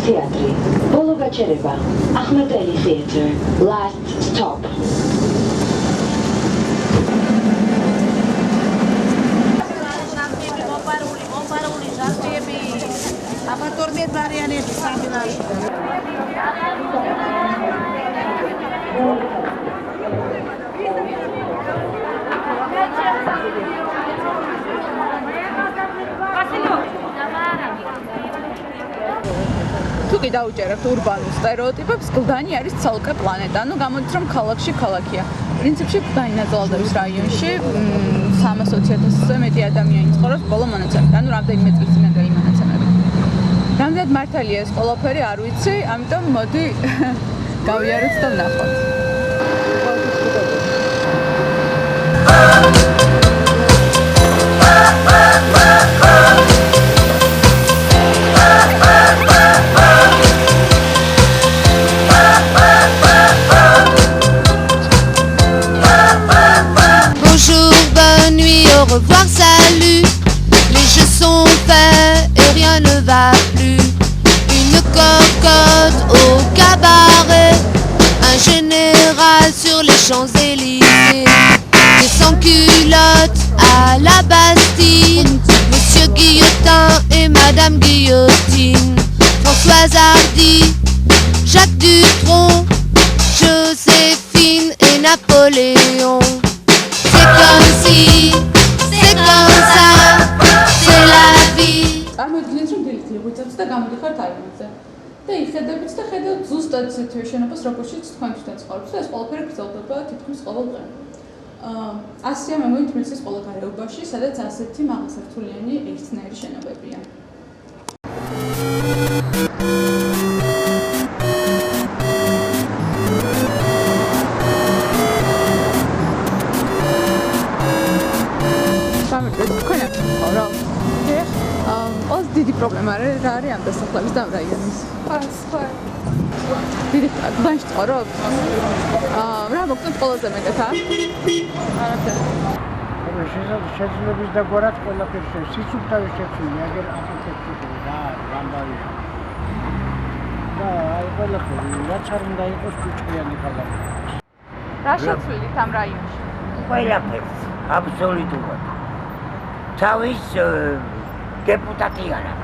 თეატრი. ბოლო გაჩერება. ახმეტელი თეატრი. Last stop. Amatornet varianeti samilaj. თუ კი დაუჭერებთ ურბანულ სტერეოტიპებს, კლდანი არის ცალკე პლანეტა. ანუ გამოდის რომ ქალაქში ქალაქია. პრინციპში კლდანი ნაწილადების რაიონში 320,000-ზე მეტი ადამიანი ცხოვრობს ბოლო მონაცემით. ანუ რამდენიმე წლის წინანდელი მონაცემები. რამდენად მართალია ეს ყველაფერი არ ვიცი, ამიტომ მოდი გავიაროთ და ვნახოთ. Bonjour, bonne nuit, au revoir, salut. Les jeux sont faits et rien ne va plus. Une cocotte au cabaret, un général sur les Champs-Élysées, des sans-culottes à la Bastille, Monsieur Guillotin et Madame Guillotine, Françoise Hardy, Jacques Dutronc, Joséphine et Napoléon. C'est comme si, c'est comme ça, c'est la vie. წარმოიდგინეთ რომ დილით იღვიძებთ და გამოდიხართ აივანზე. და იხედებით და ხედავთ ზუსტად ისეთივე შენობას, როგორშიც თქვენთვის ცხოვრობს და ეს ყველაფერი გრძელდება თითქმის ყოველ დღე. ასია მე მითმის ყველა გარეუბაში, სადაც ასეთი მაღალსართულიანი ერთნაირი შენობებია. ყველაზე დიდი პრობლემა რა არის ამ დასახლების და რაიონის? სხვა. დიდი კლდანში ცხოვრობ? რა მოგწონთ ყველაზე მეტად, არაფერი. შეძლების დაგვარად ყველაფერს სიცოცხლე შეცვლილი, აგერ აფეთქებული რა ამბავია. და აი ყველაფერი რაც არ უნდა იყოს ჭუჭყიანი ქალაქი. რა შეცვლით ამ რაიონში? ყველაფერს, აბსოლუტურად. თავის deputati არა.